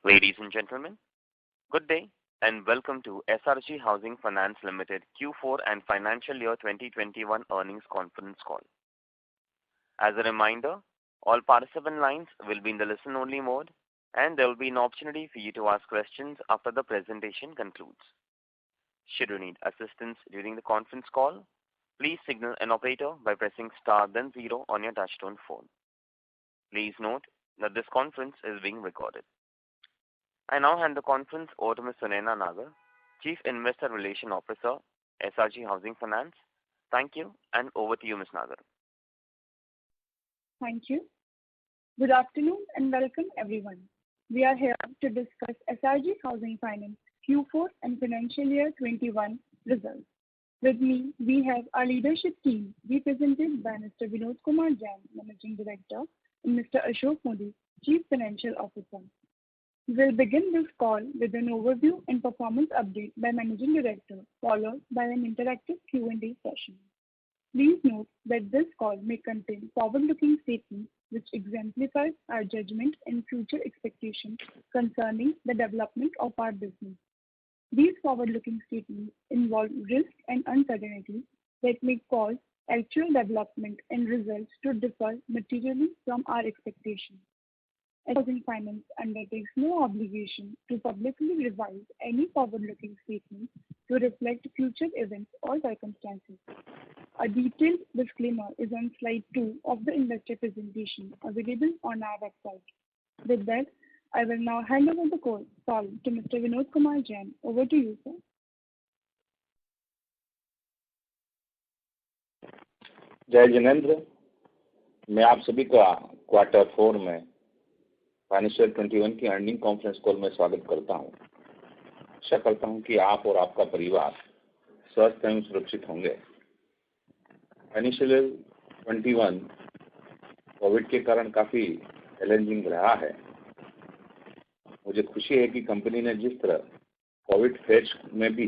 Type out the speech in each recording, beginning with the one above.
Ladies and gentlemen, good day and welcome to SRG Housing Finance Limited Q4 and Financial Year 2021 Earnings Conference Call. As a reminder, all participant lines will be in the listen-only mode, and there will be an opportunity for you to ask questions after the presentation concludes. Should you need assistance during the conference call, please signal an operator by pressing star then zero on your touchtone phone. Please note that this conference is being recorded. I now hand the conference over to Ms. Sunaina Nagar, Chief Investor Relations Officer, SRG Housing Finance. Thank you, and over to you, Ms. Nagar. Thank you. Good afternoon and welcome everyone. We are here to discuss SRG Housing Finance Q4 and Financial Year 21 results. With me, we have our leadership team represented by Mr. Vinod Kumar Jain, Managing Director, and Mr. Ashok Mody, Chief Financial Officer. We'll begin this call with an overview and performance update by Managing Director, followed by an interactive Q&A session. Please note that this call may contain forward-looking statements which exemplify our judgment and future expectations concerning the development of our business. These forward-looking statements involve risks and uncertainties that may cause actual development and results to differ materially from our expectations. Housing Finance undertakes no obligation to publicly revise any forward-looking statements to reflect future events or circumstances. A detailed disclaimer is on slide 2 of the investor presentation available on our website. With that, I will now hand over the call to Mr. Vinod Kumar Jain. Over to you, sir. जय जिनेंद्र, मैं आप सभी का quarter 4 में financial 21 की earning conference call में स्वागत करता हूं। आशा करता हूं कि आप और आपका परिवार स्वस्थ एवं सुरक्षित होंगे। फाइनेंशियल 21 कोविड के कारण काफी चैलेंजिंग रहा है। मुझे खुशी है कि कंपनी ने जिस तरह कोविड फेज में भी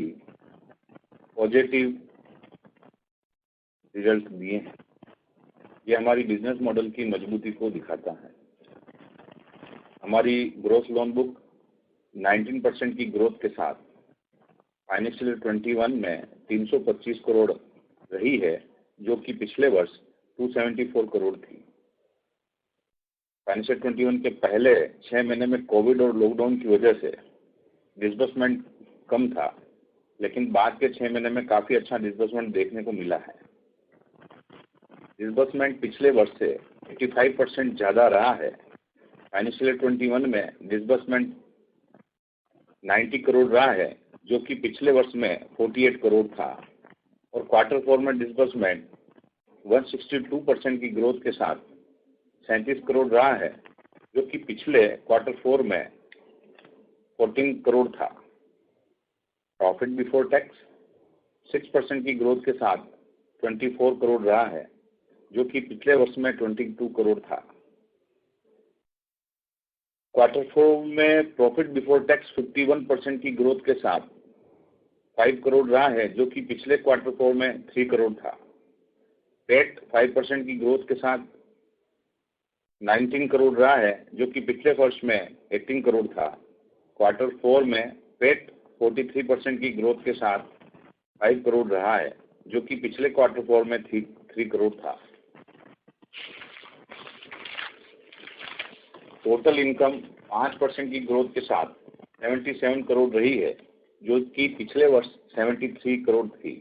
पॉजिटिव रिजल्ट दिए हैं, ये हमारी बिजनेस मॉडल की मजबूती को दिखाता है। हमारी ग्रोथ लोन बुक 19% की ग्रोथ के साथ फाइनेंशियल 21 में 325 करोड़ रही है, जो कि पिछले वर्ष 274 करोड़ थी। फाइनेंशियल 21 के पहले 6 महीने में कोविड और लॉकडाउन की वजह से डिसबर्समेंट कम था, लेकिन बाद के 6 महीने में काफी अच्छा डिसबर्समेंट देखने को मिला है। डिसबर्समेंट पिछले वर्ष से 85% ज्यादा रहा है। फाइनेंशियल 21 में डिसबर्समेंट 90 करोड़ रहा है, जो कि पिछले वर्ष में 48 करोड़ था, और क्वार्टर 4 में डिसबर्समेंट 162% की ग्रोथ के साथ 37 करोड़ रहा है, जो कि पिछले क्वार्टर 4 में 14 करोड़ था। प्रॉफिट बिफोर टैक्स 6% की ग्रोथ के साथ 24 करोड़ रहा है, जो कि पिछले वर्ष में 22 करोड़ था। क्वार्टर 4 में प्रॉफिट बिफोर टैक्स 51% की ग्रोथ के साथ 5 करोड़ रहा है, जो कि पिछले क्वार्टर 4 में 3 करोड़ था। पेट 5% की ग्रोथ के साथ 19 करोड़ रहा है, जो कि पिछले वर्ष में 18 करोड़ था। क्वार्टर 4 में पेट 43% की ग्रोथ के साथ 5 करोड़ रहा है, जो कि पिछले क्वार्टर 4 में 3 करोड़ था। टोटल इनकम 5% की ग्रोथ के साथ 77 करोड़ रही है, जो कि पिछले वर्ष 73 करोड़ थी।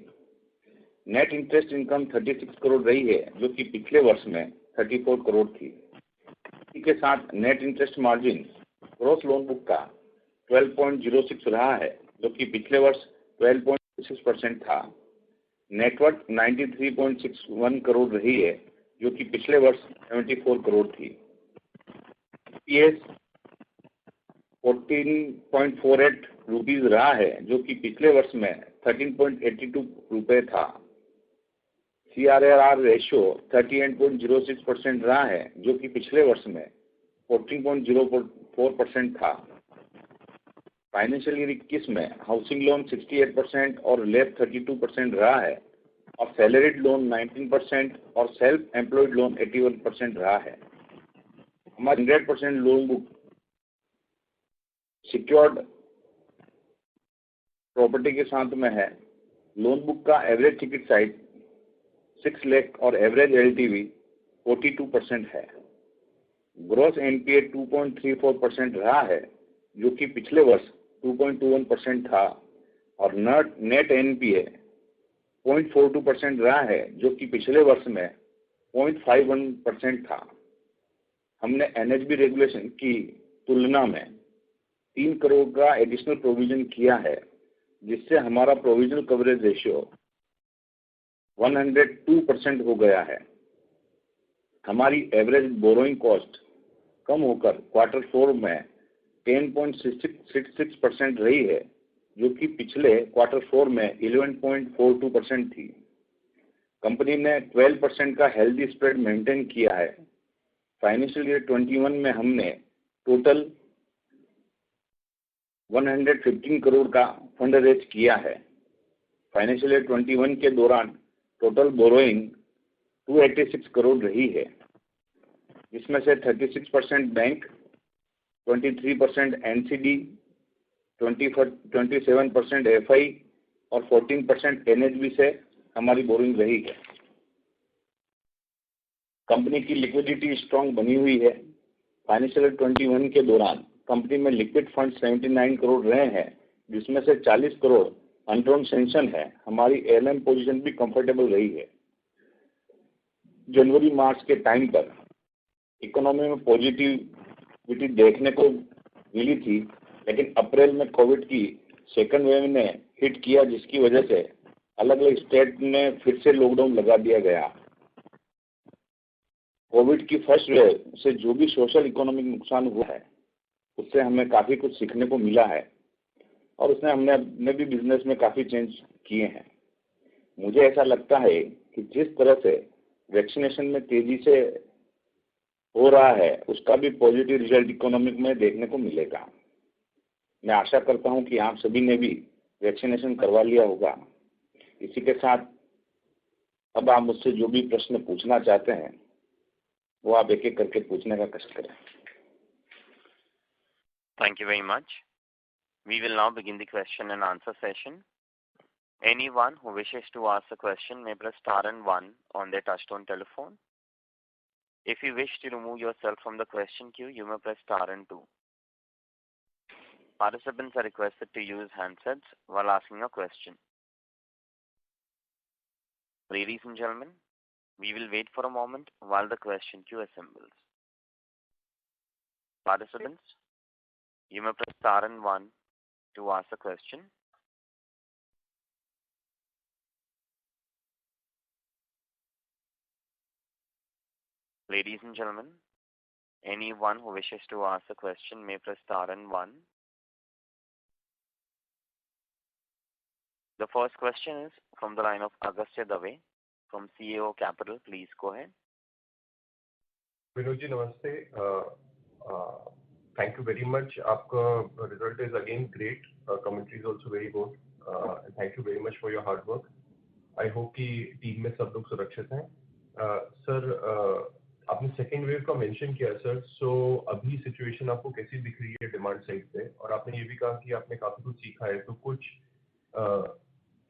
नेट इंटरेस्ट इनकम 36 करोड़ रही है, जो कि पिछले वर्ष में 34 करोड़ थी। इसी के साथ net interest margin gross loan book का 12.06 रहा है, जो कि पिछले वर्ष 12.6% था। नेटवर्थ 93.61 करोड़ रही है, जो कि पिछले वर्ष 74 करोड़ थी। EPS 14.48 रुपीज रहा है, जो कि पिछले वर्ष में 13.82 रुपए था। CRAR रेशियो 38.06% रहा है, जो कि पिछले वर्ष में 14.04% था। फाइनेंशियल ईयर 21 में हाउसिंग लोन 68% और लैब 32% रहा है, और सैलरीड लोन 19% और सेल्फ एम्प्लॉयड लोन 81% रहा है। हमारी 100% लोन बुक सिक्योर्ड प्रॉपर्टी के साथ में है। लोन बुक का एवरेज टिकट साइज 6 लाख और एवरेज LTV 42% है। ग्रॉस NPA 2.34% रहा है, जो कि पिछले वर्ष 2.21% था, और नेट NPA 0.42% रहा है, जो कि पिछले वर्ष में 0.51% था। हमने NHB रेगुलेशन की तुलना में 3 करोड़ का एडिशनल प्रोविजन किया है, जिससे हमारा प्रोविजनल कवरेज रेशियो 102% हो गया है। हमारी एवरेज बोरोइंग कॉस्ट कम होकर Q4 में 10.66% रही है, जो कि पिछले Q4 में 11.42% थी। कंपनी ने 12% का हेल्दी स्प्रेड मेंटेन किया है। फाइनेंशियल ईयर 21 में हमने टोटल 115 करोड़ का फंड रेज किया है। फाइनेंशियल ईयर 21 के दौरान टोटल बोरोइंग 286 करोड़ रही है, जिसमें से 36% बैंक, 23% NCD, 27% FI और 14% NHB से हमारी बोरिंग रही है। कंपनी की लिक्विडिटी स्ट्रांग बनी हुई है। फाइनेंशियल 21 के दौरान कंपनी में लिक्विड फंड 79 करोड़ रहे हैं, जिसमें से 40 करोड़ अनड्रॉन सैंक्शन है। हमारी ALM पोजीशन भी कंफर्टेबल रही है। जनवरी मार्च के टाइम पर इकोनॉमी में पॉजिटिविटी देखने को मिली थी, लेकिन अप्रैल में कोविड की सेकंड वेव ने हिट किया, जिसकी वजह से अलग अलग स्टेट में फिर से लॉकडाउन लगा दिया गया। कोविड की फर्स्ट वेव से जो भी सोशल इकोनॉमिक नुकसान हुआ है, उससे हमें काफ़ी कुछ सीखने को मिला है, और उसने हमने अपने भी बिजनेस में काफ़ी चेंज किए हैं। मुझे ऐसा लगता है कि जिस तरह से वैक्सीनेशन में तेजी से हो रहा है, उसका भी पॉजिटिव रिजल्ट इकोनॉमिक में देखने को मिलेगा। मैं आशा करता हूं कि आप सभी ने भी वैक्सीनेशन करवा लिया होगा। इसी के साथ अब आप मुझसे जो भी प्रश्न पूछना चाहते हैं, वो आप एक एक करके पूछने का कष्ट करें। Thank you very much. We will now begin the question and answer session. Anyone who wishes to ask a question may press star and 1 on their touchtone telephone. If you wish to remove yourself from the question queue, you may press star and 2. Participants are requested to use handsets while asking a question. Ladies and gentlemen, we will wait for a moment while the question queue assembles. Participants, you may press star and 1 to ask a question. Ladies and gentlemen, anyone who wishes to ask a question may press star and 1. The first question is from the line of Agastya Dave from CAO Capital. Please go ahead. Vinod ji, namaste. Thank you very much. Aapka result is again great. Commentary is also very good. And thank you very much for your hard work. I hope कि team में सब लोग सुरक्षित हैं. Sir, आपने second wave का mention किया sir. सो अभी सिचुएशन आपको कैसी दिख रही है डिमांड साइड पे? और आपने ये भी कहा कि आपने काफी कुछ सीखा है, तो कुछ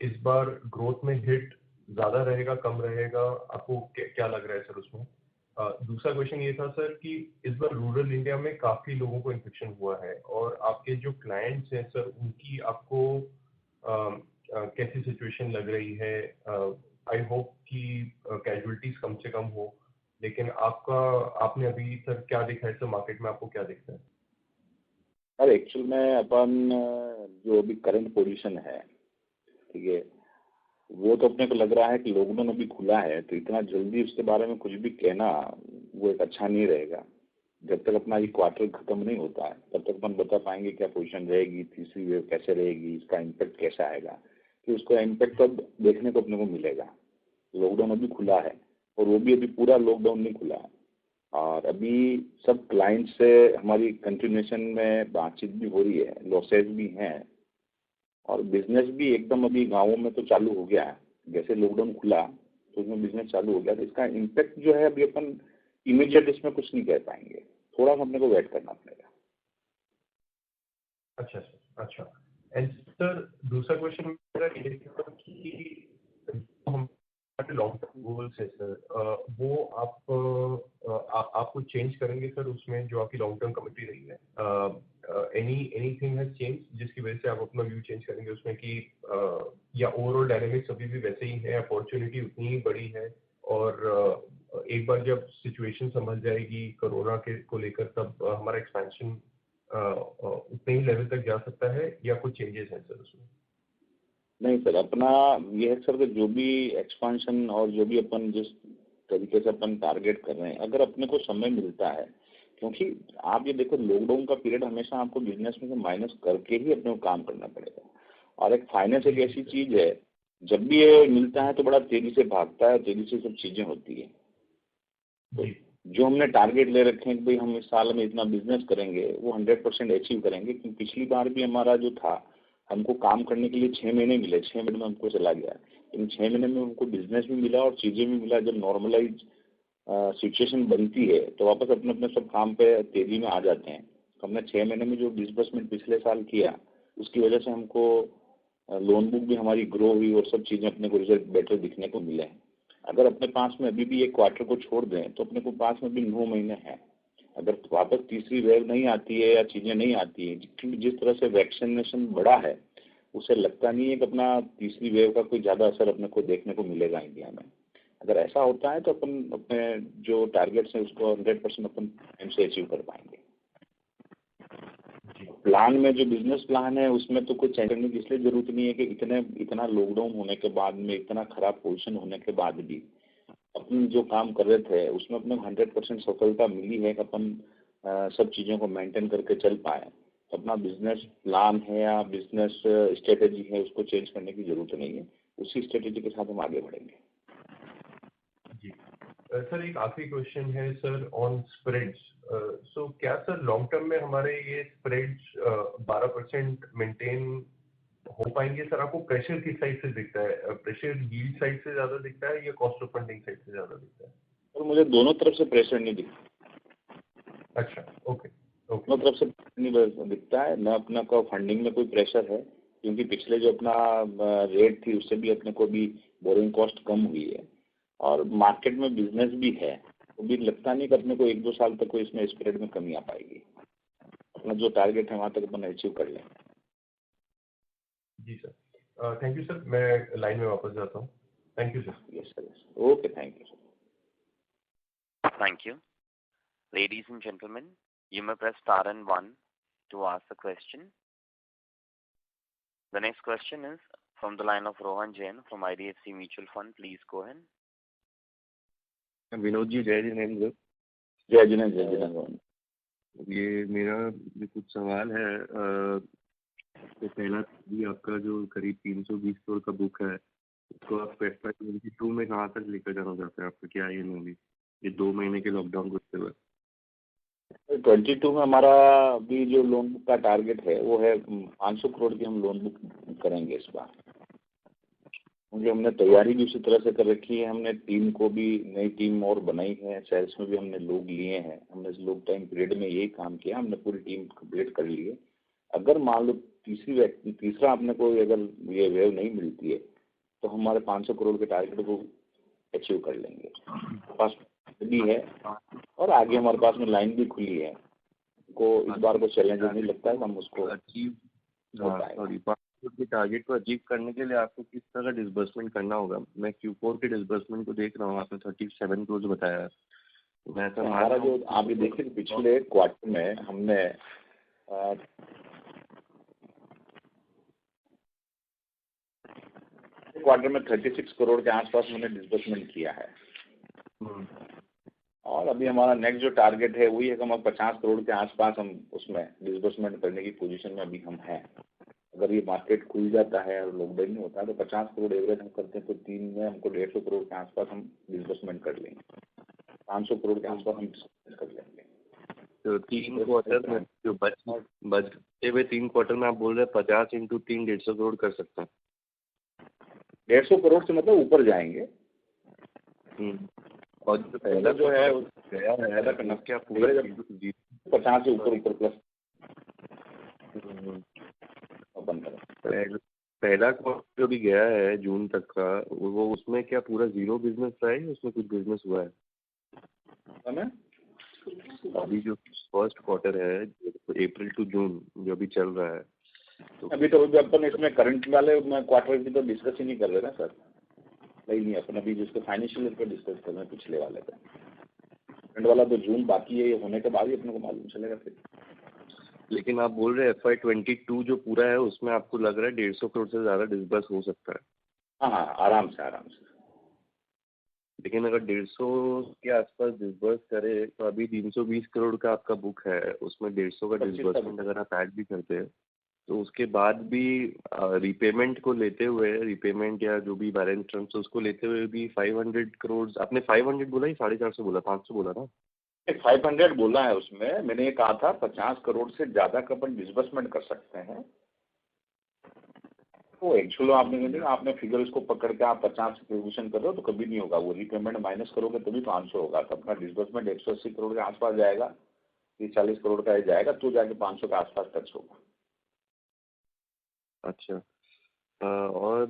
इस बार ग्रोथ में हिट ज्यादा रहेगा, कम रहेगा, आपको क्या लग रहा है सर उसमें? दूसरा क्वेश्चन ये था सर कि इस बार रूरल इंडिया में काफी लोगों को इन्फेक्शन हुआ है, और आपके जो क्लाइंट्स हैं सर, उनकी आपको कैसी सिचुएशन लग रही है? आई होप कि कैजुअलिटीज कम से कम हो, लेकिन आपने अभी सर क्या देखा है सर मार्केट में? आपको क्या दिखता है? अरे एक्चुअल में अपन जो अभी करंट पोजीशन है, ठीक है, वो तो अपने को लग रहा है कि लॉकडाउन अभी खुला है, तो इतना जल्दी उसके बारे में कुछ भी कहना वो एक अच्छा नहीं रहेगा। जब तक अपना ये क्वार्टर खत्म नहीं होता है, तब तक अपन बता पाएंगे क्या पोजीशन रहेगी, तीसरी वेव कैसे रहेगी, इसका इम्पैक्ट कैसा आएगा, कि उसका इम्पैक्ट तब देखने को अपने को मिलेगा। लॉकडाउन अभी खुला है, और वो भी अभी पूरा लॉकडाउन नहीं खुला है, और अभी सब क्लाइंट से हमारी कंटिन्यूएशन में बातचीत भी हो रही है, लॉसेज भी हैं, और बिजनेस भी एकदम अभी गाँवों में तो चालू हो गया है। जैसे लॉकडाउन खुला तो उसमें बिजनेस चालू हो गया, तो इसका इम्पैक्ट जो है अभी अपन इमीडिएट इसमें कुछ नहीं कह पाएंगे, थोड़ा सा अपने को वेट करना पड़ेगा। अच्छा सर, अच्छा। एंड सर दूसरा क्वेश्चन मेरा ये था कि हमारे लॉन्ग टर्म गोल्स है सर, वो आप कुछ चेंज करेंगे सर उसमें, जो आपकी लॉन्ग टर्म कमिटी रही है, एनीथिंग हैज चेंज जिसकी वजह से आप अपना व्यू चेंज करेंगे उसमें कि या ओवरऑल डायनेमिक्स अभी भी वैसे ही है, अपॉर्चुनिटी उतनी ही बड़ी है, और एक बार जब सिचुएशन संभल जाएगी कोरोना के को लेकर, तब हमारा एक्सपेंशन उतने ही लेवल तक जा सकता है, या कुछ चेंजेस हैं सर उसमें? नहीं सर, अपना ये है सर कि जो भी एक्सपांशन और जो भी अपन जिस तरीके से अपन टारगेट कर रहे हैं, अगर अपने को समय मिलता है, क्योंकि आप ये देखो लॉकडाउन का पीरियड हमेशा आपको बिजनेस में से माइनस करके ही अपने को काम करना पड़ेगा। और एक फाइनेंस एक ऐसी चीज है, जब भी ये मिलता है तो बड़ा तेजी से भागता है, तेजी से सब चीजें होती है। तो जो हमने टारगेट ले रखे हैं कि भाई हम इस साल में इतना बिजनेस करेंगे, वो 100% अचीव करेंगे। क्योंकि पिछली बार भी हमारा जो था, हमको काम करने के लिए 6 महीने मिले, 6 महीने में हमको चला गया। इन 6 महीने में हमको बिजनेस भी मिला और चीजें भी मिला। जब नॉर्मलाइज सिचुएशन बनती है तो वापस अपने अपने सब काम पे तेजी में आ जाते हैं। तो हमने 6 महीने में जो डिसबर्समेंट पिछले साल किया, उसकी वजह से हमको लोन बुक भी हमारी ग्रो हुई और सब चीजें अपने को रिजल्ट बेटर दिखने को मिले हैं। अगर अपने पास में अभी भी एक क्वार्टर को छोड़ दें तो अपने को पास में भी 9 महीने हैं। अगर वापस तीसरी वेव नहीं आती है या चीजें नहीं आती है, क्योंकि जिस तरह से वैक्सीनेशन बढ़ा है, उससे लगता नहीं है कि अपना तीसरी वेव का कोई ज्यादा असर अपने को देखने को मिलेगा इंडिया में। अगर ऐसा होता है तो अपन अपने जो टारगेट्स हैं उसको 100% अपन टाइम से अचीव कर पाएंगे। प्लान में जो बिजनेस प्लान है उसमें तो कुछ चेंज करने की इसलिए जरूरत नहीं है कि इतना लॉकडाउन होने के बाद में, इतना खराब पोजीशन होने के बाद भी अपन जो काम कर रहे थे उसमें अपने 100% सफलता मिली है कि अपन सब चीज़ों को मेंटेन करके चल पाए। अपना बिजनेस प्लान है या बिजनेस स्ट्रेटेजी है, उसको चेंज करने की जरूरत नहीं है। उसी स्ट्रेटेजी के साथ हम आगे बढ़ेंगे। जी सर, एक आखिरी क्वेश्चन है सर ऑन स्प्रेड्स। सो क्या सर लॉन्ग टर्म में हमारे ये स्प्रेड्स 12% मेंटेन हो पाएंगे सर? आपको प्रेशर किस साइड से दिखता है? प्रेशर यील्ड साइड से ज्यादा दिखता है या कॉस्ट ऑफ फंडिंग साइड से ज्यादा दिखता है? और मुझे दोनों तरफ से प्रेशर नहीं दिखता। अच्छा, ओके ओके। दोनों तरफ से नहीं दिखता है। न अपना को फंडिंग में कोई प्रेशर है, क्योंकि पिछले जो अपना रेट थी उससे भी अपने को भी बोरिंग कॉस्ट कम हुई है और मार्केट में बिजनेस भी है। तो भी लगता नहीं कि अपने को 1-2 साल तक कोई इसमें स्प्रेड में कमी आ पाएगी। अपना जो टारगेट है वहाँ तक अपन अचीव कर लेंगे। जी सर, थैंक यू सर। मैं लाइन में वापस जाता हूँ। Thank you sir. Yes sir, okay, thank you sir. Thank you. Ladies and gentlemen, you may press star and 1 to ask the question. The next question is from the line of Rohan Jain from IDFC Mutual Fund. Please go ahead. Vinod ji, जय जिनेंद्र। जय जिनेंद्र। ये मेरा भी कुछ सवाल है। तो पहला भी आपका जो करीब 320 करोड़ का बुक है, उसको आप FY22 में कहाँ तक लेकर जाना चाहते हैं? आपका क्या ये मूवी ये 2 महीने के लॉकडाउन को उसके बाद? 22 में हमारा भी जो लोन बुक का टारगेट है वो है 500 करोड़ की हम लोन बुक करेंगे इस बार। क्योंकि हमने तैयारी भी उसी तरह से कर रखी है। हमने टीम को भी नई टीम और बनाई है, सेल्स में भी हमने लोग लिए हैं। हमने इस लॉक टाइम पीरियड में यही काम किया, हमने पूरी टीम कंप्लीट कर ली है। अगर मान लो तीसरा अपने को अगर ये वेव नहीं मिलती है तो हमारे 500 करोड़ के टारगेट को अचीव कर लेंगे। पास भी है और आगे हमारे पास में लाइन भी खुली है। को इस बार को चैलेंज नहीं लगता है, हम उसको अचीव के टारगेट को अचीव करने के लिए आपको किस तरह का डिसबर्समेंट करना होगा? मैं Q4 के डिसबर्समेंट को देख रहा हूँ, आपने 37 करोड़ बताया है। मैं तो हमारा जो आप ये देखिए पिछले क्वार्टर में हमने क्वार्टर में 36 करोड़ के आसपास हमने डिसबर्समेंट किया है। और अभी हमारा नेक्स्ट जो टारगेट है वही है कि हम 50 करोड़ के आसपास हम उसमें डिसबर्समेंट करने की पोजीशन में अभी हम हैं। अगर ये मार्केट खुल जाता है और लॉकडाउन नहीं होता है तो 50 करोड़ एवरेज हम करते हैं तो 3 में हमको 150 करोड़ के आसपास हम डिसबर्समेंट कर लेंगे। 500 करोड़ के आसपास हम डिसबर्समेंट कर लेंगे। तो 3 क्वार्टर में जो बचते हुए 3 क्वार्टर में आप बोल रहे हैं 50 × 3 150 करोड़ कर सकते हैं। 150 करोड़ से मतलब ऊपर जाएंगे। और जो पहला जो है गया है क्या पूरे 50 से ऊपर प्लस। अपन का पहला क्वार्टर जो भी गया है जून तक का, वो उसमें क्या पूरा जीरो बिजनेस रहा है, उसमें कुछ बिजनेस हुआ है? अभी जो फर्स्ट क्वार्टर है अप्रैल टू जून जो अभी चल रहा है, तो अभी तो अपन इसमें करंट वाले क्वार्टर की तो डिस्कस ही नहीं कर रहे ना सर। नहीं अपन अभी जिसको फाइनेंशियल ईयर पर डिस्कस कर रहे हैं पिछले वाले का। करंट वाला तो जून बाकी है, ये होने के बाद ही अपने को मालूम चलेगा फिर। लेकिन आप बोल रहे हैं FY22 जो पूरा है उसमें आपको लग रहा है 150 करोड़ से ज़्यादा डिस्बर्स हो सकता है? हाँ, आराम से। लेकिन अगर 150 के आसपास डिस्बर्स करे तो अभी 320 करोड़ का आपका बुक है, उसमें 150 का डिस्बर्समेंट अगर आप ऐड भी करते हैं तो उसके बाद भी रीपेमेंट को लेते हुए, रीपेमेंट या जो भी बैलेंस टर्म्स उसको लेते हुए भी 500 करोड़, आपने 500 बोला ही 450 बोला, 500 बोला ना? 500 बोला है उसमें। मैंने ये कहा था 50 करोड़ से ज्यादा का अपन डिस्बर्समेंट कर सकते हैं। तो एक्चुअली आपने फिगर इसको पकड़ के आप 50 से प्रोविजन कर रहे हो तो कभी नहीं होगा। वो रीपेमेंट माइनस करोगे तभी 500 होगा। तो अपना डिस्बर्समेंट 180 करोड़ के आसपास जाएगा, 30-40 करोड़ का जाएगा तो जाके 500 के आसपास टच होगा। अच्छा, और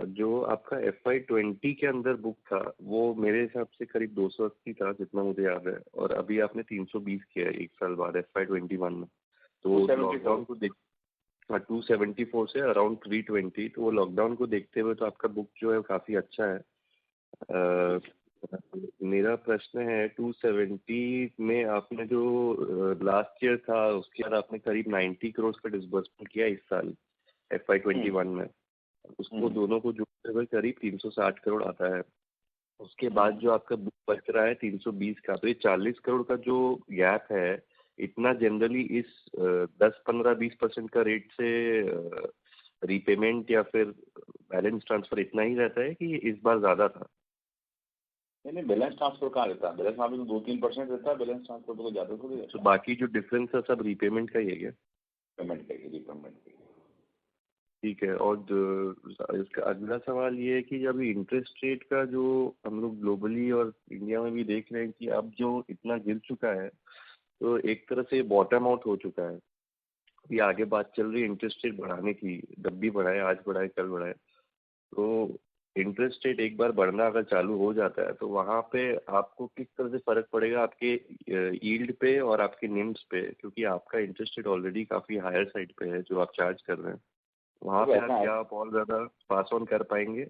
जो आपका FY20 के अंदर बुक था वो मेरे हिसाब से करीब 280 था जितना मुझे याद है, और अभी आपने 320 किया है एक साल बाद FY21 में। तो लॉकडाउन को 274 से अराउंड 320, तो वो लॉकडाउन को देखते हुए तो आपका बुक जो है काफ़ी अच्छा है। मेरा प्रश्न है 270 में आपने जो लास्ट ईयर था उसके बाद आपने करीब 90 करोड़ का डिस्बर्समेंट किया इस साल FY21 में, उसको दोनों को जोड़ते हुए करीब 360 करोड़ आता है। उसके बाद जो आपका बुक बच रहा है 320 का, तो ये 40 करोड़ का जो गैप है, इतना जनरली इस 10-15-20% का रेट से रीपेमेंट या फिर बैलेंस ट्रांसफर इतना ही रहता है कि इस बार ज़्यादा था? नहीं, बैलेंस ट्रांसफर कहाँ रहता है? बैलेंस ट्रांसफर तो 2-3% रहता है। बैलेंस ट्रांसफर तो ज़्यादा थोड़ी रहता है। तो बाकी जो डिफरेंस है सब रीपेमेंट का ही है क्या? पेमेंट का ही, रीपेमेंट का। ठीक है। और इसका अगला सवाल ये है कि अभी इंटरेस्ट रेट का जो हम लोग ग्लोबली और इंडिया में भी देख रहे हैं कि अब जो इतना गिर चुका है तो एक तरह से बॉटम आउट हो चुका है। अभी आगे बात चल रही है इंटरेस्ट रेट बढ़ाने की, जब भी बढ़ाए, आज बढ़ाए कल बढ़ाए, तो इंटरेस्ट रेट एक बार बढ़ना अगर चालू हो जाता है तो वहाँ पे आपको किस तरह से फर्क पड़ेगा आपके यील्ड पे और आपके निम्स पे, क्योंकि आपका इंटरेस्ट रेट ऑलरेडी काफ़ी हायर साइड पे है जो आप चार्ज कर रहे हैं। वहाँ पे क्या आप और ज़्यादा पास ऑन कर पाएंगे?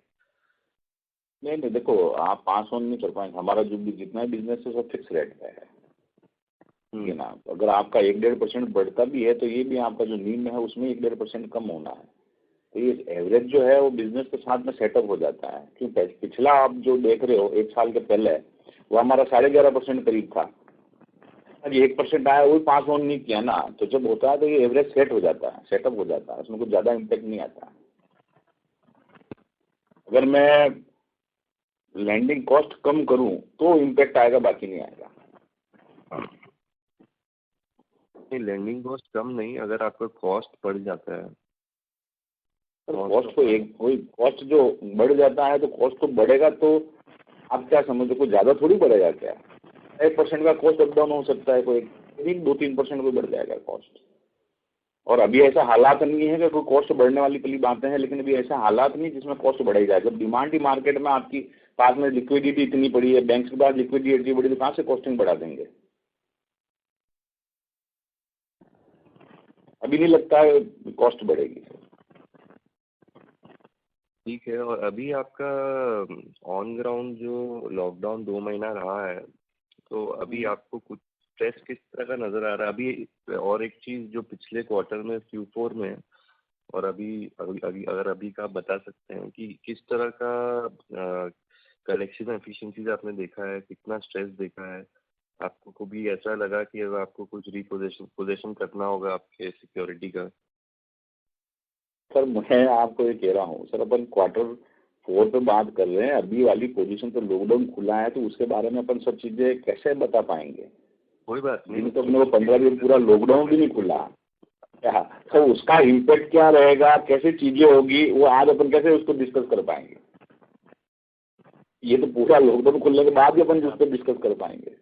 नहीं, देखो आप पास ऑन नहीं कर पाएंगे। हमारा जो भी जितना बिजनेस है सब फिक्स रेट पे है, ठीक है ना। अगर आपका 1-1.5% बढ़ता भी है तो ये भी आपका जो नीम है उसमें 1-1.5% कम होना है। तो ये एवरेज जो है वो बिजनेस के साथ में सेटअप हो जाता है। क्यों? पिछला आप जो देख रहे हो 1 साल के पहले वो हमारा 11.5% करीब था। अब 1% आया, वो पास ऑन नहीं किया ना, तो जब होता है तो ये एवरेज सेट हो जाता है, सेटअप हो जाता है, उसमें कुछ ज़्यादा इम्पैक्ट नहीं आता। अगर मैं लैंडिंग कॉस्ट कम करूं तो इम्पैक्ट आएगा, बाकी नहीं आएगा। नहीं, लैंडिंग कॉस्ट कम नहीं, अगर आपका कॉस्ट बढ़ जाता है कॉस्ट को कोई कॉस्ट जो बढ़ जाता है तो कॉस्ट तो बढ़ेगा, तो आप क्या समझते, कोई ज़्यादा थोड़ी बढ़ेगा क्या? 1% का कॉस्ट अप डाउन हो सकता है, कोई 2-3% को बढ़ जाएगा कॉस्ट। और अभी ऐसा हालात नहीं है कि कोई कॉस्ट बढ़ने वाली पहली बातें हैं, लेकिन अभी ऐसा हालात नहीं जिसमें कॉस्ट बढ़ाई जाए। जब डिमांड ही मार्केट में आपकी पास में लिक्विडिटी इतनी पड़ी है, बैंक के पास लिक्विडिटी इतनी बड़ी, तो कहाँ से कॉस्टिंग बढ़ा देंगे? अभी नहीं लगता है कॉस्ट बढ़ेगी। ठीक है। और अभी आपका ऑन ग्राउंड जो लॉकडाउन 2 महीना रहा है, तो अभी आपको कुछ स्ट्रेस किस तरह का नज़र आ रहा है अभी? और एक चीज़ जो पिछले क्वार्टर में Q4 में और अभी अभी का आप बता सकते हैं कि किस तरह का कलेक्शन एफिशिएंसीज आपने देखा है, कितना स्ट्रेस देखा है? आपको कभी ऐसा लगा कि अब आपको कुछ पोजेशन करना होगा आपके सिक्योरिटी का? सर मैं आपको ये कह रहा हूँ सर, अपन Q4 पे बात कर रहे हैं। अभी वाली पोजीशन तो लॉकडाउन खुला है, तो उसके बारे में अपन सब चीजें कैसे बता पाएंगे? कोई बात नहीं, तो अपने को 15 दिन पूरा लॉकडाउन भी नहीं खुला क्या, तो उसका इम्पैक्ट क्या रहेगा, कैसे चीजें होगी, वो आज अपन कैसे उसको डिस्कस कर पाएंगे? ये तो पूरा लॉकडाउन खुलने के बाद ही अपन जिस पर डिस्कस कर पाएंगे।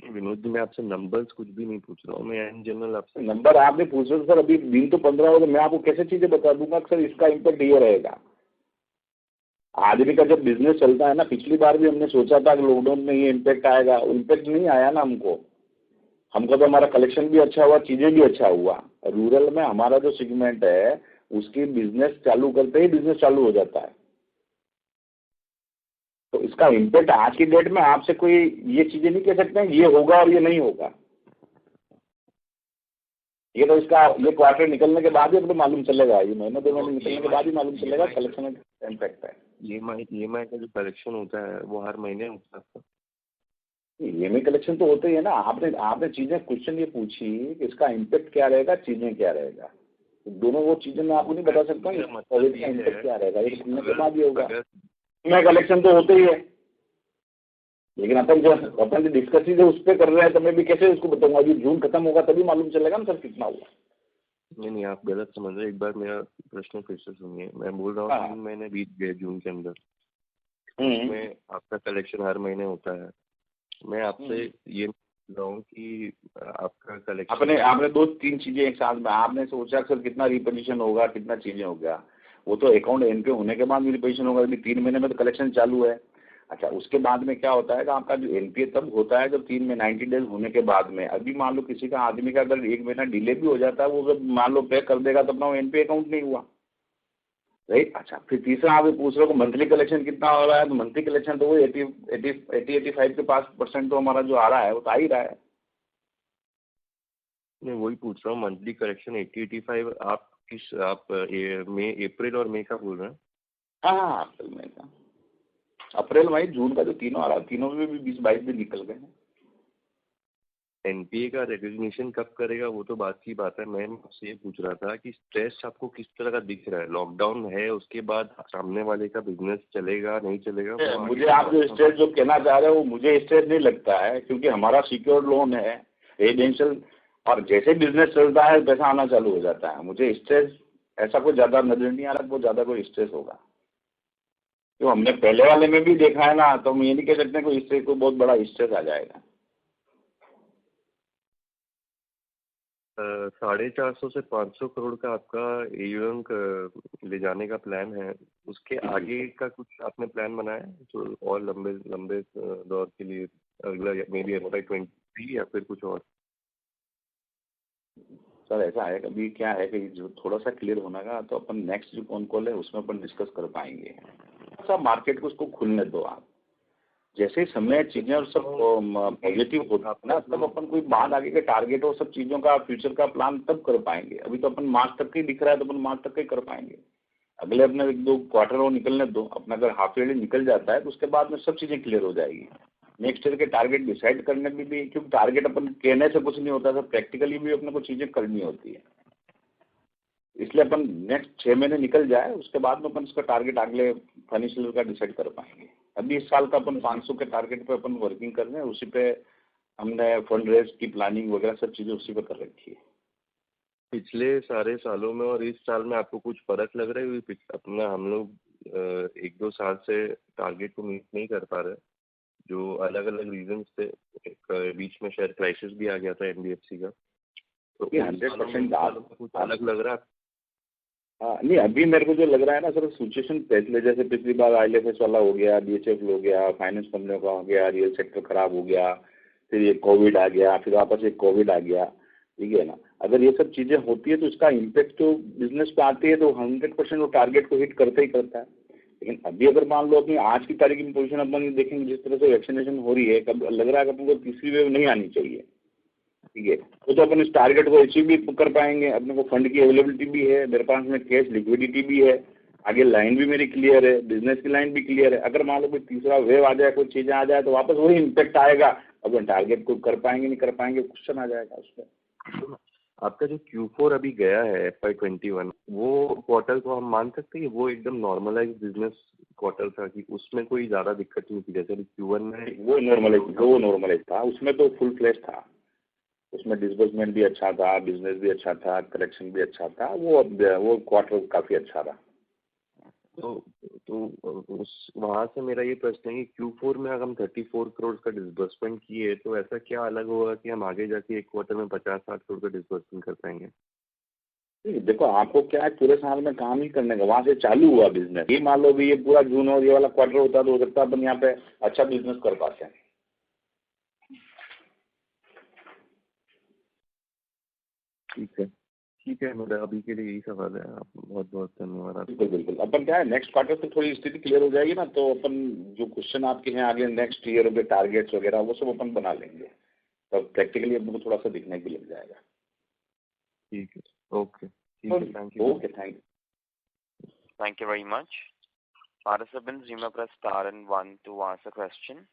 विनोद जी, मैं आपसे नंबर्स कुछ भी नहीं पूछ रहा हूँ, मैं इन जनरल आपसे नंबर आपने पूछ रहे सर, अभी दिन तो 15 हो, तो मैं आपको कैसे चीजें बता दूंगा सर इसका इम्पैक्ट ये रहेगा। आदमी का जब बिजनेस चलता है ना, पिछली बार भी हमने सोचा था कि लॉकडाउन में ये इम्पैक्ट आएगा, इम्पैक्ट नहीं आया ना हमको तो हमारा कलेक्शन भी अच्छा हुआ, चीजें भी अच्छा हुआ। रूरल में हमारा जो सेगमेंट है उसकी बिजनेस चालू करते ही बिजनेस चालू हो जाता है। तो इसका इम्पैक्ट आज की डेट में आपसे कोई ये चीजें नहीं कह सकते हैं ये होगा और ये नहीं होगा। ये तो इसका ये क्वार्टर निकलने के बाद ही तो मालूम चलेगा, ये महीने 2 महीने निकलने के बाद ही मालूम चलेगा कलेक्शन का इम्पैक्ट है। EMI का जो कलेक्शन होता है वो हर महीने होता है। EMI कलेक्शन तो होते ही है ना। आपने चीजें क्वेश्चन ये पूछी कि इसका इम्पैक्ट क्या रहेगा, चीजें क्या रहेगा, दोनों वो चीजें मैं आपको नहीं बता सकता हूँ इसका इम्पैक्ट क्या रहेगा, ये खुलने के बाद ही होगा। EMI कलेक्शन तो होते ही है, लेकिन अपन जो डिस्कस उस पर कर रहे हैं तो मैं भी कैसे उसको बताऊंगा। अभी जून खत्म होगा तभी मालूम चलेगा ना सर कितना हुआ। नहीं, आप गलत समझ रहे हैं। एक बार मेरा प्रश्न फिर से सुनिए। मैं बोल रहा हूँ 3 महीने बीत गए जून के अंदर, में आपका कलेक्शन हर महीने होता है। मैं आपसे ये बोल रहा हूँ कि आपका कलेक्शन आपने 2-3 चीजें एक साथ में आपने सोचा सर कितना रिपोजिशन होगा, कितना चीजें होगा, वो तो अकाउंट एनपीए होने के बाद रिपोजिशन होगा। अभी 3 महीने में तो कलेक्शन चालू है। अच्छा, उसके बाद में क्या होता है कि आपका जो एनपीए तब होता है जब 3 में 90 डेज होने के बाद में। अभी मान लो किसी का आदमी का अगर 1 महीना डिले भी हो जाता है, वो जब मान लो पे कर देगा तो अपना एनपीए अकाउंट नहीं हुआ, राइट। अच्छा, फिर तीसरा आप पूछ रहे हो मंथली कलेक्शन कितना हो रहा है, तो मंथली कलेक्शन तो वो 80-85 के पास % तो हमारा जो आ रहा है वो तो आ ही रहा है। मैं वही पूछ रहा हूँ, मंथली कलेक्शन 80-85 आप किस अप्रैल और मई का बोल रहे हैं? हाँ, अप्रैल मई का, अप्रैल मई जून का जो तीनों आ रहा है, तीनों में भी 20-22 दिन निकल गए हैं। एनपीए का रिकॉग्निशन कब करेगा वो तो बात की बात है। मैं आपसे ये पूछ रहा था कि स्ट्रेस आपको किस तरह का दिख रहा है? लॉकडाउन है, उसके बाद सामने वाले का बिजनेस चलेगा नहीं चलेगा? मुझे आप जो स्ट्रेस जो कहना चाह रहे हो मुझे स्ट्रेस नहीं लगता है, क्योंकि हमारा सिक्योर्ड लोन है रेजिडेंशियल, और जैसे बिजनेस चलता है पैसा आना चालू हो जाता है। मुझे स्ट्रेस ऐसा कोई ज्यादा नजर नहीं आ रहा, बहुत ज्यादा कोई स्ट्रेस होगा। तो हमने पहले वाले में भी देखा है ना, तो हम ये नहीं कह सकते कोई स्ट्रेस, कोई बहुत बड़ा स्ट्रेस आ जाएगा। 450 से 500 करोड़ का आपका AUM ले जाने का प्लान है। उसके आगे का कुछ आपने प्लान बनाया है जो और लंबे दौर के लिए, अगला मे बी FY23 या फिर कुछ और? सर ऐसा है कभी क्या है कि जो थोड़ा सा क्लियर होना का तो अपन नेक्स्ट जो कौन कॉल है उसमें अपन डिस्कस कर पाएंगे। सब मार्केट को उसको खुलने दो आप, जैसे ही समय चीजें और सब पॉजिटिव होता है ना, तब अपन कोई बात आगे के टारगेट और सब चीजों का फ्यूचर का प्लान तब कर पाएंगे। अभी तो अपन मार्च तक ही दिख रहा है तो अपन मार्च तक ही कर पाएंगे। अगले अपने 1-2 क्वार्टर और निकलने दो, अपना अगर हाफ ईयरली निकल जाता है तो उसके बाद में सब चीजें क्लियर हो जाएगी। नेक्स्ट ईयर के टारगेट डिसाइड करने में भी, क्योंकि टारगेट अपन कहने से कुछ नहीं होता, सब प्रैक्टिकली भी अपने को चीजें करनी होती है। इसलिए अपन नेक्स्ट 6 महीने निकल जाए उसके बाद में अपन इसका टारगेट अगले फाइनेंशियल का डिसाइड कर पाएंगे। अभी इस साल का अपन 500 के टारगेट पे अपन वर्किंग कर रहे हैं, उसी पे हमने फंड रेज की प्लानिंग वगैरह सब चीजें उसी पे कर रखी है। पिछले सारे सालों में और इस साल में आपको कुछ फर्क लग रहा है? अपना हम लोग 1-2 साल से टारगेट को मीट नहीं कर पा रहे, जो अलग अलग रीजन से। एक बीच में शायद क्राइसिस भी आ गया था NBFC का, तो 100% कुछ अलग लग रहा है? नहीं, अभी मेरे को जो लग रहा है ना सर, सिचुएशन पिछले जैसे पिछली बार IL&FS वाला हो गया, BHF हो गया, फाइनेंस कंपनियों का हो गया, रियल सेक्टर खराब हो गया, फिर ये कोविड आ गया, फिर वापस एक कोविड आ गया, ठीक है ना। अगर ये सब चीजें होती है तो इसका इम्पैक्ट तो बिजनेस पे आती है, तो 100% वो टारगेट को हिट करता ही करता है। लेकिन अभी अगर मान लो अपनी आज की तारीख में पोजिशन अपन देखेंगे, जिस तरह से वैक्सीनेशन हो रही है, कब लग रहा है कि अपन को तीसरी वेव नहीं आनी चाहिए, ठीक है, तो अपन इस टारगेट को अचीव भी कर पाएंगे। अपने को फंड की अवेलेबिलिटी भी है, मेरे पास में कैश लिक्विडिटी भी है, आगे लाइन भी मेरी क्लियर है, बिजनेस की लाइन भी क्लियर है। अगर मान लो कोई तीसरा वेव आ जाए, कोई चीजें आ जाए, तो वापस वही इम्पैक्ट आएगा। अपन टारगेट को कर पाएंगे नहीं कर पाएंगे, क्वेश्चन आ जाएगा उस पर। आपका जो Q4 अभी गया है FY21, वो क्वार्टर को हम मान सकते हैं कि वो एकदम नॉर्मलाइज बिजनेस क्वार्टर था कि उसमें कोई ज्यादा दिक्कत नहीं थी? जैसे Q1 में वो नॉर्मलाइज था, उसमें तो फुल फ्लैश था, उसमें डिसबर्समेंट भी अच्छा था, बिजनेस भी अच्छा था, कलेक्शन भी अच्छा था, वो क्वार्टर काफी अच्छा रहा। तो उस वहाँ से मेरा ये प्रश्न है कि Q4 में अगर हम 34 करोड़ का डिसबर्समेंट किए तो ऐसा क्या अलग होगा कि हम आगे जाके एक क्वार्टर में 50-60 करोड़ का डिसबर्समेंट कर पाएंगे? देखो आपको क्या है, पूरे साल में काम ही करने का, वहाँ से चालू हुआ बिजनेस। ये मान लो भी ये पूरा जून और ये वाला क्वार्टर होता तो हो सकता है अपन यहाँ पे अच्छा बिजनेस कर पाते हैं। ठीक है, मेरा अभी के लिए यही सवाल है। आप बहुत बहुत धन्यवाद। आप बिल्कुल बिल्कुल, अपन क्या है नेक्स्ट क्वार्टर से थोड़ी स्थिति क्लियर हो जाएगी ना, तो अपन जो क्वेश्चन आपके हैं आगे नेक्स्ट ईयर के टारगेट्स वगैरह वो सब अपन बना लेंगे, तो प्रैक्टिकली अपन को थोड़ा सा दिखने भी लग जाएगा। ठीक है, ओके, ठीक है, thank you. Okay, thank you. Thank you very much. Participants, you may press star and 1 to ask a question.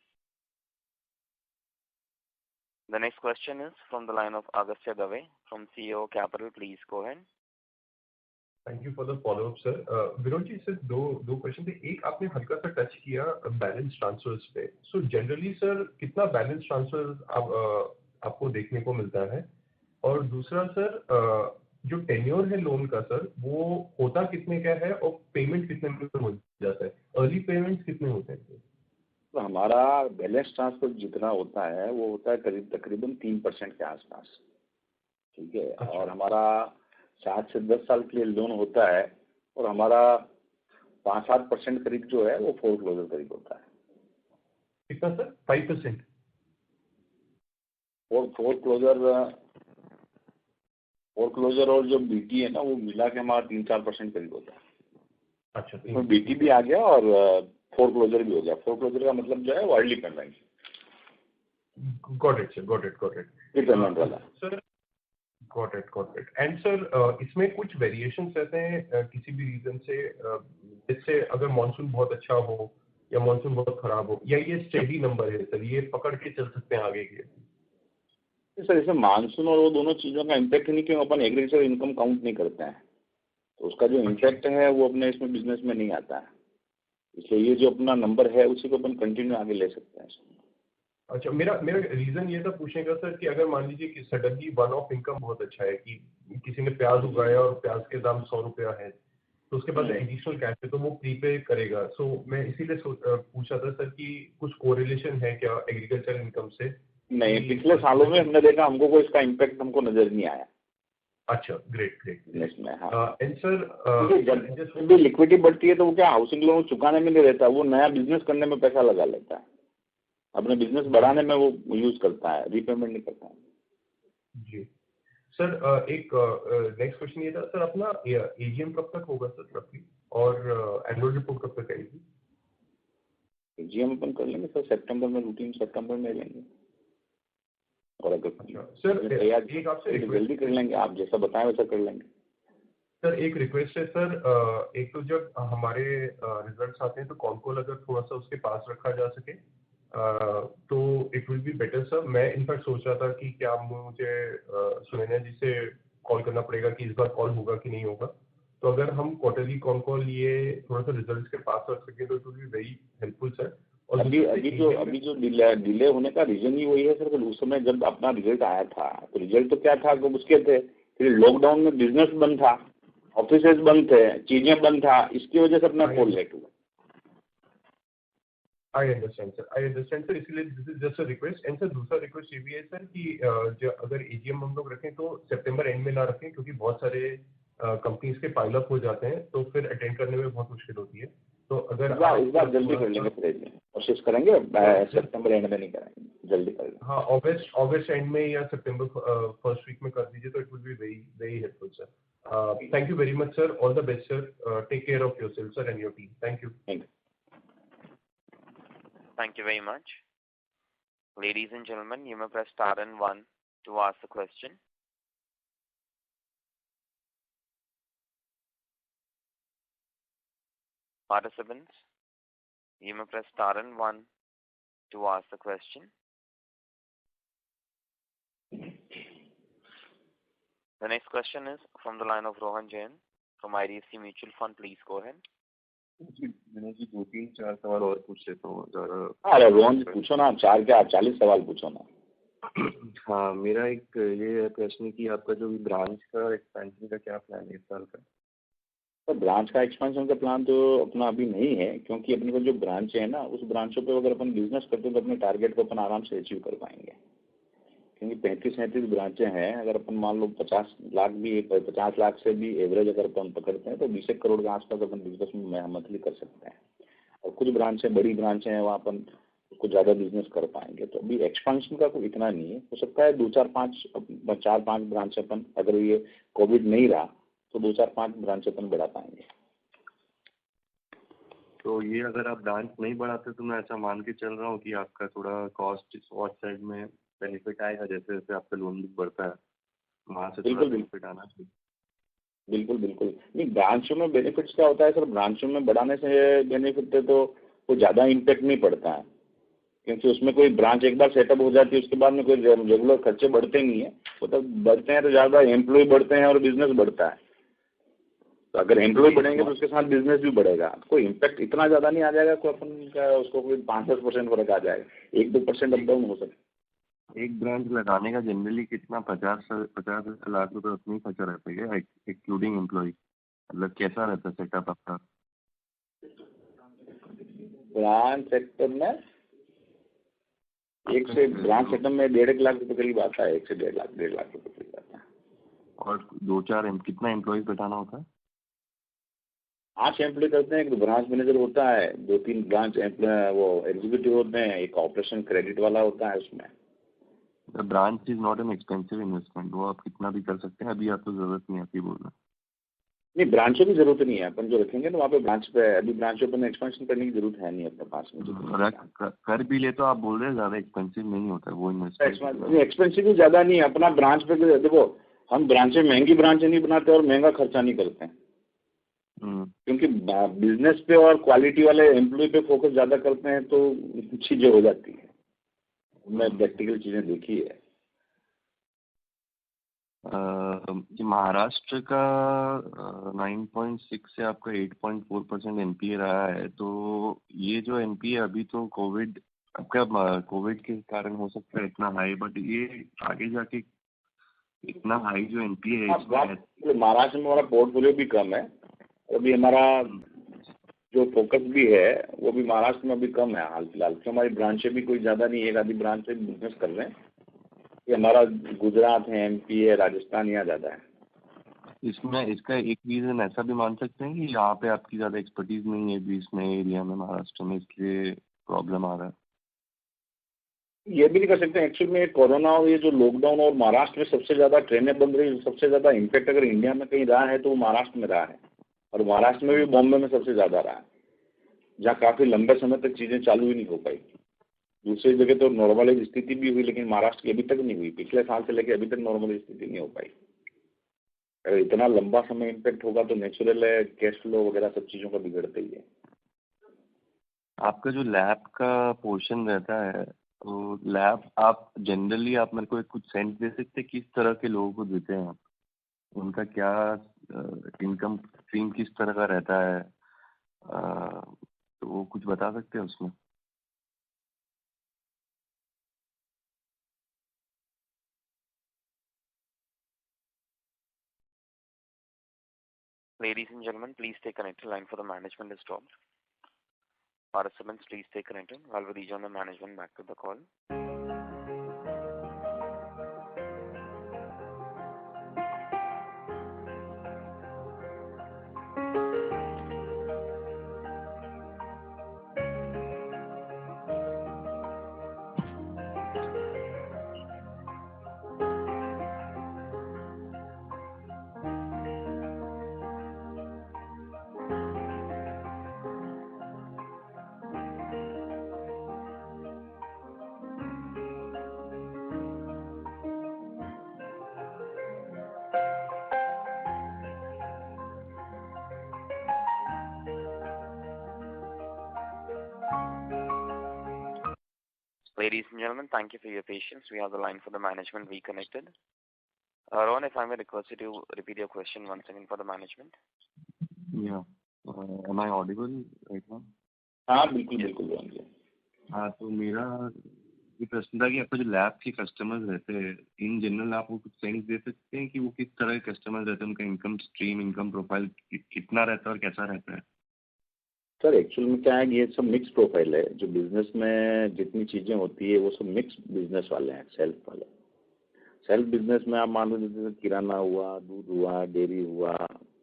The next question is from the line of Agastya Dave from CEO Capital. Please go ahead. Thank you for the follow up sir. Vinod ji, sir दो question थे। एक आपने हल्का सा touch किया balance transverse पे। So generally sir कितना balance transfer आपको देखने को मिलता है? और दूसरा सर, जो टेन्योर है लोन का सर, वो होता कितने का है और पेमेंट कितने में हो जाता है? अर्ली पेमेंट कितने होते हैं? तो हमारा बैलेंस ट्रांसफर जितना होता है वो होता है तकरीबन 3% के आसपास, ठीक है। अच्छा। और हमारा 7 से 10 साल के लिए लोन होता है, और हमारा 5-7% करीब जो है वो फोर क्लोजर करीब होता है। कितना सर? 5%? फोर क्लोजर और जो बीटी है ना वो मिला के हमारा 3-4% करीब होता है। अच्छा, तो बीटी भी आ गया और फोर क्लोजर भी हो गया। फोर क्लोजर का मतलब जो है वो early payment. Got it sir, got it. Payment वाला sir, got it. And sir, इसमें कुछ वेरिएशंस रहते हैं किसी भी रीजन से, जिससे अगर मॉनसून बहुत अच्छा हो या मॉनसून बहुत खराब हो, या ये स्टेडी नंबर है सर, ये पकड़ के चल सकते हैं आगे के? सर इसमें मानसून और वो दोनों चीज़ों का इम्पैक्ट नहीं, क्यों अपन एग्रीकल्चर इनकम काउंट नहीं करते हैं, तो उसका जो इम्पैक्ट है वो अपने इसमें बिजनेस में नहीं आता है। इसलिए ये जो अपना नंबर है उसी को अपन कंटिन्यू आगे ले सकते हैं। अच्छा, मेरा रीजन ये था पूछने का सर कि अगर मान लीजिए कि सडनली वन ऑफ इनकम बहुत अच्छा है, कि किसी ने प्याज उगाया और प्याज के दाम 100 रुपया है, तो उसके पास एडिशनल कैश है तो वो प्रीपे करेगा। सो मैं इसीलिए पूछा था सर कि कुछ कोरिलेशन है क्या एग्रीकल्चर इनकम से? नहीं, पिछले सालों में हमने देखा हमको कोई इसका इम्पैक्ट हमको नजर नहीं आया। अच्छा, ग्रेट बिजनेस में। हाँ, एंड सर जब भी लिक्विडिटी बढ़ती है तो वो क्या हाउसिंग लोन चुकाने में नहीं रहता, वो नया बिजनेस करने में पैसा लगा लेता है, अपने बिजनेस बढ़ाने में वो यूज करता है, रीपेमेंट नहीं करता है। जी सर, एक नेक्स्ट क्वेश्चन ये था सर, अपना एजीएम कब तक होगा सर रफली, और एनुअल रिपोर्ट कब तक आएगी? एजीएम अपन कर लेंगे सर सितंबर में, रूटीन सितंबर में लेंगे, और अगर सर एक आपसे जल्दी कर लेंगे, आप जैसा बताएं वैसा कर लेंगे। सर एक रिक्वेस्ट है सर, एक तो जब हमारे रिजल्ट्स आते हैं तो कॉल अगर थोड़ा सा उसके पास रखा जा सके तो it will be better sir. मैं इनफैक्ट सोच रहा था कि क्या मुझे सुनैना जी से कॉल करना पड़ेगा कि इस बार कॉल होगा कि नहीं होगा, तो अगर हम क्वार्टरली कॉल ये थोड़ा सा रिजल्ट्स के पास रख सके तो it will be very helpful sir. और अभी जो डिले होने का रीजन ही वही है सर, उस समय जब अपना रिजल्ट आया था तो रिजल्ट तो क्या था, उसके थे, फिर लॉकडाउन में बिजनेस बंद था, ऑफिसेज बंद थे, चीजें बंद था, इसकी वजह से अपना कॉल लेट हुआ। आई अंडरस्टैंड सर, इसलिए this is just a request. And sir दूसरा रिक्वेस्ट ये भी है सर कि अगर एजीएम हम लोग रखें तो सितंबर एंड में ना रखें, क्योंकि बहुत सारे कंपनीज के पाइल अप हो जाते हैं तो फिर अटेंड करने में बहुत मुश्किल होती है। तो अगर इस बार जल्दी कर लेंगे फिर कोशिश करेंगे, सितंबर एंड में नहीं करेंगे, जल्दी करेंगे। हाँ, अगस्त एंड में या सितंबर फर्स्ट वीक में कर दीजिए तो it will be very very helpful sir. Thank you very much sir, all the best sir, take care of yourself sir and your team. Thank you. Thank you very much. Ladies and gentlemen, you may press star and 1 to ask the question. Participants, you may press star and 1 to ask the question. The next question is from the line of Rohan Jain from IDFC Mutual Fund. Please go ahead. Vinod ji 2-3-4 सवाल और पूछ लेता हूँ ज़रा। अरे रोहन जी पूछो ना, आप 4 क्या 40 सवाल पूछो ना। हाँ, मेरा एक ये प्रश्न कि आपका जो ब्रांच का एक्सपेंशन का क्या प्लान है इस साल का? तो ब्रांच का एक्सपेंशन का प्लान तो अपना अभी नहीं है, क्योंकि अपने को जो ब्रांच है ना, उस ब्रांचों पे अगर अपन बिजनेस करते हैं तो अपने टारगेट को अपन आराम से अचीव कर पाएंगे। क्योंकि 35-37 ब्रांचें हैं, अगर अपन मान लो 50 लाख भी, 50 लाख से भी एवरेज अगर अपन पकड़ते हैं तो 20 करोड़ के आसपास अपन बिजनेस में मंथली कर सकते हैं। और कुछ ब्रांचें, बड़ी ब्रांचें हैं, वहाँ अपन कुछ ज़्यादा बिजनेस कर पाएंगे। तो अभी एक्सपेंशन का कोई इतना नहीं है, हो सकता है 4-5 ब्रांच अपन, अगर ये कोविड नहीं रहा तो 2-4-5 ब्रांच अपन बढ़ा पाएंगे। तो ये अगर आप ब्रांच नहीं बढ़ाते तो मैं ऐसा मान के चल रहा हूँ कि आपका थोड़ा कॉस्ट साइड में बेनिफिट आएगा, जैसे जैसे आपका लोन बुक बढ़ता है वहाँ से थोड़ा बेनिफिट आना चाहिए। बिल्कुल बिल्कुल। नहीं, ब्रांचों में बेनिफिट्स क्या होता है सर, ब्रांचों में बढ़ाने से बेनिफिट है तो वो ज़्यादा इम्पेक्ट नहीं पड़ता है, क्योंकि उसमें कोई ब्रांच एक बार सेटअप हो जाती है उसके बाद में कोई रेगुलर खर्चे बढ़ते नहीं है। वो तो बढ़ते हैं तो ज़्यादा एम्प्लॉय बढ़ते हैं और बिजनेस बढ़ता है। तो अगर एम्प्लॉय बढ़ेंगे तो उसके साथ बिजनेस भी बढ़ेगा। कोई इम्पैक्ट इतना ज़्यादा नहीं आ जाएगा, कोई अपन का उसको कोई 5-10% फर्क आ जाएगा, 1-2% अप डाउन हो सकता है। एक ब्रांच लगाने का जनरली कितना 50 लाख रुपए उतनी खर्चा रहता है क्या, इंक्लूडिंग एम्प्लॉय? मतलब कैसा रहता है सेटअप आपका? ब्रांच सेक्टर में ब्रांच सेक्टर में 1.5 लाख रुपए करीब आता है, 1 से 1.5 लाख रुपए करीब आता है। और 2-4 कितना एम्प्लॉयज बैठाना होता है? 8 एम्प्लॉय करते हैं। एक ब्रांच मैनेजर होता है, 2-3 ब्रांच वो एग्जीक्यूटिव होते हैं, एक ऑपरेशन क्रेडिट वाला होता है उसमें। Branch is not an expensive investment, वो आप कितना भी कर सकते हैं, अभी आपको जरूरत नहीं आती बोलना। नहीं, ब्रांचों की जरूरत नहीं है, अपन जो रखेंगे ना वहाँ पे ब्रांच पे, अभी ब्रांचों पर एक्सपेंशन करने की जरूरत है नहीं अपने पास में। कर भी ले तो आप बोल रहे हैं ज्यादा एक्सपेंसिव नहीं होता है वो इन्वेस्टमेंट। एक्सपेंसिव भी ज्यादा नहीं है अपना ब्रांच पे। देखो, हम ब्रांचें, महंगी ब्रांचें नहीं बनाते और महंगा खर्चा नहीं करते हैं, क्योंकि बिजनेस पे और क्वालिटी वाले एम्प्लॉय पे फोकस ज्यादा करते हैं तो चीजें हो जाती है। मैं प्रैक्टिकल चीजें देखी है। महाराष्ट्र का 9.6 से आपका 8.4% एनपीए रहा है, तो ये जो एनपीए अभी तो कोविड के कारण हो सकता है इतना हाई, बट ये आगे जाके इतना हाई जो एनपीए है। महाराष्ट्र में हमारा पोर्टफोलियो भी कम है, अभी हमारा जो फोकस भी है वो भी महाराष्ट्र में अभी कम है हाल फिलहाल, क्योंकि हमारी ब्रांचें भी कोई ज़्यादा नहीं है, एक आधी ब्रांच से बिजनेस कर रहे हैं। ये हमारा गुजरात है, एमपी है, राजस्थान यहाँ ज़्यादा है। इसमें इसका एक रीज़न ऐसा भी मान सकते हैं कि यहाँ पे आपकी ज़्यादा एक्सपर्टीज नहीं है बीच में एरिया में महाराष्ट्र में, इसलिए प्रॉब्लम आ रहा है। ये भी नहीं कर सकते एक्चुअली में, कोरोना और ये जो लॉकडाउन और महाराष्ट्र में सबसे ज़्यादा ट्रेनें बंद रही, सबसे ज़्यादा इम्पैक्ट अगर इंडिया में कहीं रहा है तो वो महाराष्ट्र में रहा है, और महाराष्ट्र में भी बॉम्बे में सबसे ज़्यादा रहा है, जहाँ काफ़ी लंबे समय तक चीज़ें चालू ही नहीं हो पाई। दूसरी जगह तो नॉर्मलाइज स्थिति भी हुई, लेकिन महाराष्ट्र की अभी तक नहीं हुई। पिछले साल से लेकर अभी तक नॉर्मल स्थिति नहीं हो पाई। अगर इतना लंबा समय इम्पैक्ट होगा तो नेचुरल है, कैश फ्लो वगैरह सब चीज़ों का बिगड़ता ही है। आपका जो लैब का पोर्शन रहता है, तो लैब आप जनरली आप मेरे को एक कुछ सेंस दे सकते हैं किस तरह के लोगों को देते हैं आप? उनका क्या इनकम स्ट्रीम किस तरह का रहता है, तो वो कुछ बता सकते हैं उसमें? Ladies and gentlemen, please stay connected. Line for the management is dropped. Participants, please stay connected while we rejoin the management back to the call. Ladies and gentlemen, thank you for your patience. We have the line for the management reconnected. Ron, if I may request you to repeat your question once again for the management. Yeah. Am I audible right now? हाँ बिल्कुल बिल्कुल। हाँ, तो मेरा ये प्रश्न था कि आपका जो लैब के कस्टमर्स रहते हैं, इन जनरल आप वो कुछ सेंस दे सकते हैं कि वो किस तरह के कस्टमर्स रहते हैं, उनका इनकम स्ट्रीम, इनकम प्रोफाइल कितना रहता है और कैसा रहता है? सर एक्चुअल में क्या है कि ये सब मिक्स प्रोफाइल है। जो बिजनेस में जितनी चीज़ें होती है वो सब मिक्स बिजनेस वाले हैं, सेल्फ वाले। सेल्फ बिजनेस में आप मान लो जैसे किराना हुआ, दूध हुआ, डेयरी हुआ,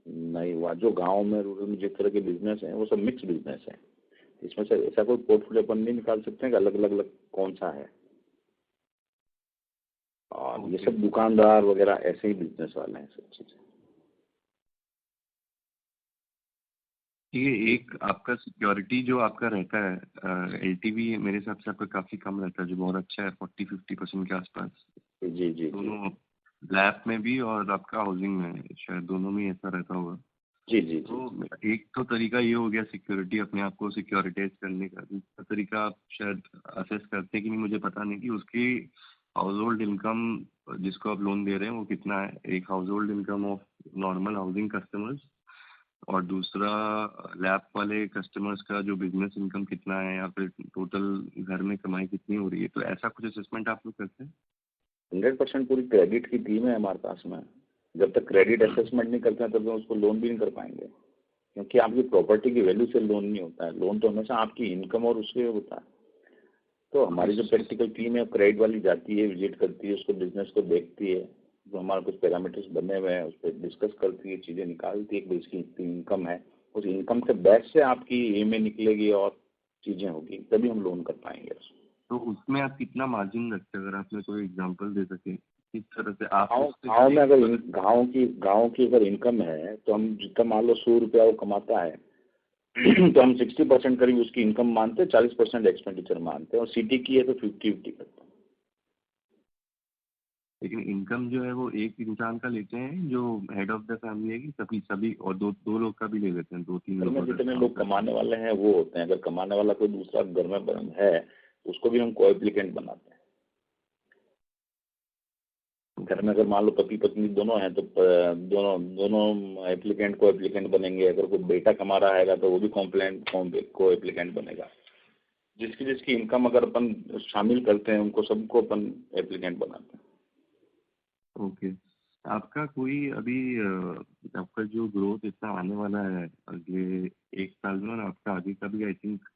नहीं हुआ, जो गांव में रूरल में जिस तरह के बिजनेस हैं वो सब मिक्स बिजनेस है। इसमें से ऐसा कोई पोर्टफोलियो अपन नहीं निकाल सकते हैं कि अलग अलग अलग कौन सा है। और ये सब दुकानदार वगैरह ऐसे ही बिजनेस वाले हैं सब चीज़ें। ये एक आपका सिक्योरिटी जो आपका रहता है एलटीवी, मेरे हिसाब से आपका काफ़ी कम रहता है, जो बहुत अच्छा है, 40-50% के आसपास। जी जी दोनों लैब में भी और आपका हाउसिंग में, शायद दोनों में ऐसा रहता होगा। जी जी। तो एक तो तरीका ये हो गया सिक्योरिटी, अपने आप को सिक्योरिटाइज करने का। दूसरा तरीका आप शायद असेस करते हैं कि नहीं, मुझे पता नहीं, कि उसकी हाउस होल्ड इनकम जिसको आप लोन दे रहे हैं वो कितना है। एक house hold income of normal housing customers और दूसरा लैब वाले कस्टमर्स का जो बिजनेस इनकम कितना है, या फिर टोटल घर में कमाई कितनी हो रही है। तो ऐसा कुछ असेसमेंट आप लोग करते हैं? 100% पूरी क्रेडिट की टीम है हमारे पास में। जब तक क्रेडिट असेसमेंट नहीं करते हैं तब तक उसको लोन भी नहीं कर पाएंगे, क्योंकि आपकी प्रॉपर्टी की वैल्यू से लोन नहीं होता है। लोन तो हमेशा आपकी इनकम और उससे होता है। तो हमारी जो प्रैक्टिकल टीम है क्रेडिट वाली जाती है, विजिट करती है, उसको बिजनेस को देखती है, जो हमारे कुछ पैरामीटर्स बने हुए हैं उस पर डिस्कस करती है, चीज़ें निकालती है कि इसकी इतनी इनकम है, उस इनकम के बेस से आपकी ईएमआई निकलेगी और चीज़ें होगी, तभी हम लोन कर पाएंगे उसको। तो उसमें आप कितना मार्जिन रखते हैं, अगर आपने कोई एग्जांपल दे सके किस तरह से आप गाँव में अगर गाँव की अगर इनकम है तो हम जितना मान लो 100 रुपया वो कमाता है तो हम 60% करीब उसकी इनकम मानते हैं, 40% एक्सपेंडिचर मानते हैं, और सिटी की है तो 50-50 करते हैं। लेकिन इनकम जो है वो एक इंसान का लेते हैं जो हेड ऑफ द फैमिली है, कि सभी और दो लोग का भी ले लेते हैं, 2-3 लोग? जितने लोग कमाने वाले हैं वो होते हैं। अगर कमाने वाला कोई दूसरा घर में है उसको भी हम को एप्लीकेंट बनाते हैं। घर में अगर मान लो पति पत्नी दोनों हैं तो दोनों एप्लीकेंट को एप्लीकेंट बनेंगे। अगर कोई बेटा कमा रहा है तो वो भी को एप्लीकेंट बनेगा। जिसकी इनकम अगर अपन शामिल करते हैं उनको सबको अपन एप्लीकेंट बनाते हैं। ओके। आपका कोई अभी आपका जो ग्रोथ इतना आने वाला है अगले 1 साल में, और आपका आगे का भी, आई थिंक